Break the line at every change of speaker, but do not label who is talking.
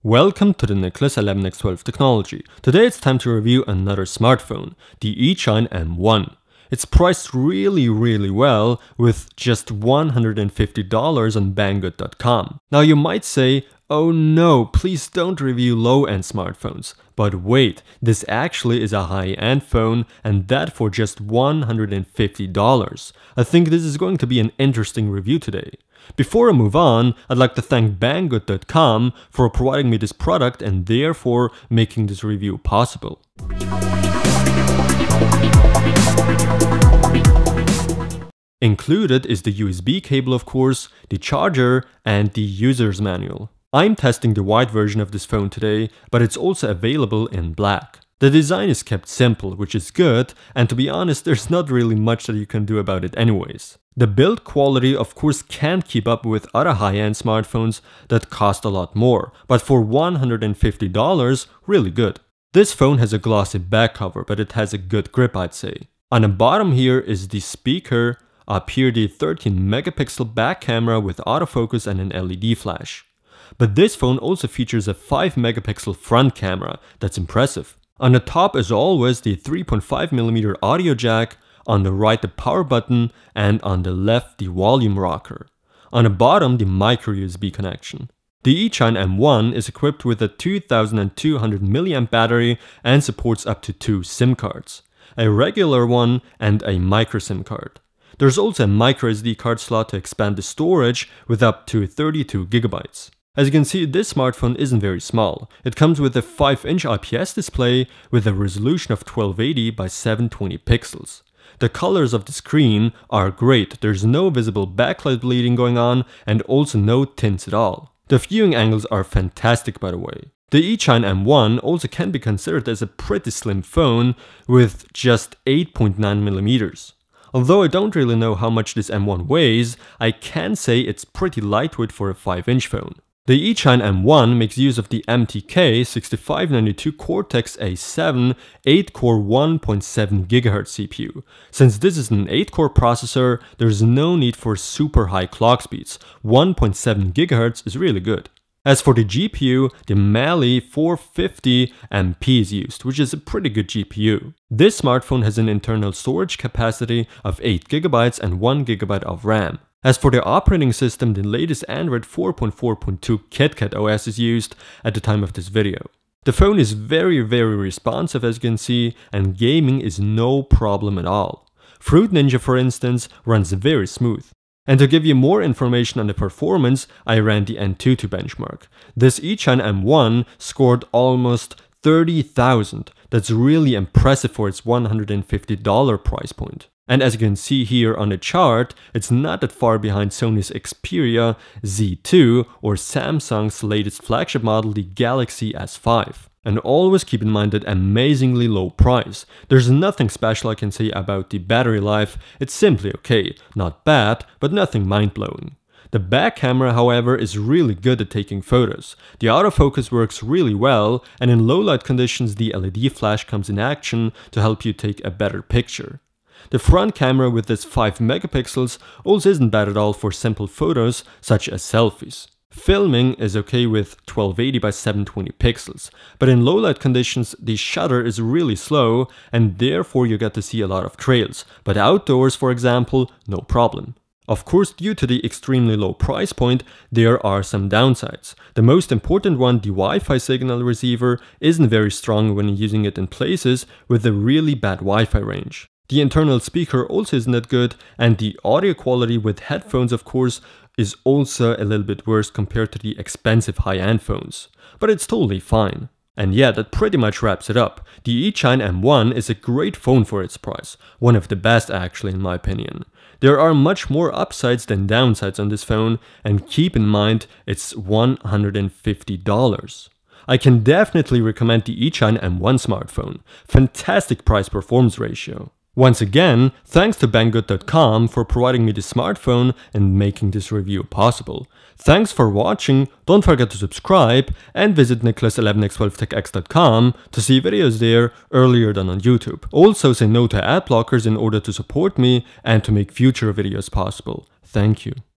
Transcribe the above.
Welcome to the Nicholas 11x12 technology. Today it's time to review another smartphone, the Eachine M1. It's priced really well with just $150 on Banggood.com. Now you might say, oh no, please don't review low-end smartphones. But wait, this actually is a high-end phone, and that for just $150. I think this is going to be an interesting review today. Before I move on, I'd like to thank Banggood.com for providing me this product and therefore making this review possible. Included is the USB cable, of course, the charger, and the user's manual. I'm testing the white version of this phone today, but it's also available in black. The design is kept simple, which is good, and to be honest, there's not really much that you can do about it anyways. The build quality of course can't keep up with other high-end smartphones that cost a lot more, but for $150, really good. This phone has a glossy back cover, but it has a good grip, I'd say. On the bottom here is the speaker, up here the 13 megapixel back camera with autofocus and an LED flash. But this phone also features a 5 megapixel front camera, that's impressive. On the top as always the 3.5mm audio jack, on the right the power button, and on the left the volume rocker. On the bottom the micro USB connection. The Eachine M1 is equipped with a 2200 mAh battery and supports up to 2 SIM cards, a regular one and a micro SIM card. There's also a micro SD card slot to expand the storage with up to 32 GB. As you can see, this smartphone isn't very small. It comes with a 5-inch IPS display with a resolution of 1280 by 720 pixels. The colors of the screen are great, there's no visible backlight bleeding going on and also no tints at all. The viewing angles are fantastic, by the way. The Eachine M1 also can be considered as a pretty slim phone with just 8.9mm. Although I don't really know how much this M1 weighs, I can say it's pretty lightweight for a 5-inch phone. The Eachine M1 makes use of the MTK 6592 Cortex-A7 8-core 1.7 GHz CPU. Since this is an 8-core processor, there's no need for super high clock speeds. 1.7 GHz is really good. As for the GPU, the Mali 450 MP is used, which is a pretty good GPU. This smartphone has an internal storage capacity of 8 GB and 1 GB of RAM. As for the operating system, the latest Android 4.4.2 KitKat OS is used at the time of this video. The phone is very responsive, as you can see, and gaming is no problem at all. Fruit Ninja, for instance, runs very smooth. And to give you more information on the performance, I ran the Antutu benchmark. This Eachine M1 scored almost 30,000. That's really impressive for its $150 price point. And as you can see here on the chart, it's not that far behind Sony's Xperia Z2 or Samsung's latest flagship model, the Galaxy S5. And always keep in mind that amazingly low price. There's nothing special I can say about the battery life, it's simply okay, not bad, but nothing mind-blowing. The back camera, however, is really good at taking photos. The autofocus works really well, and in low light conditions the LED flash comes in action to help you take a better picture. The front camera with its 5 megapixels also isn't bad at all for simple photos such as selfies. Filming is okay with 1280 by 720 pixels, but in low light conditions the shutter is really slow and therefore you get to see a lot of trails, but outdoors, for example, no problem. Of course, due to the extremely low price point, there are some downsides. The most important one, the Wi-Fi signal receiver, isn't very strong when using it in places with a really bad Wi-Fi range. The internal speaker also isn't that good, and the audio quality with headphones, of course, is also a little bit worse compared to the expensive high-end phones. But it's totally fine. And yeah, that pretty much wraps it up. The Eachine M1 is a great phone for its price. One of the best actually in my opinion. There are much more upsides than downsides on this phone, and keep in mind it's $150. I can definitely recommend the Eachine M1 smartphone. Fantastic price-performance ratio. Once again, thanks to Banggood.com for providing me the smartphone and making this review possible. Thanks for watching, don't forget to subscribe and visit Nicholas11x12techx.com to see videos there earlier than on YouTube. Also say no to ad blockers in order to support me and to make future videos possible. Thank you.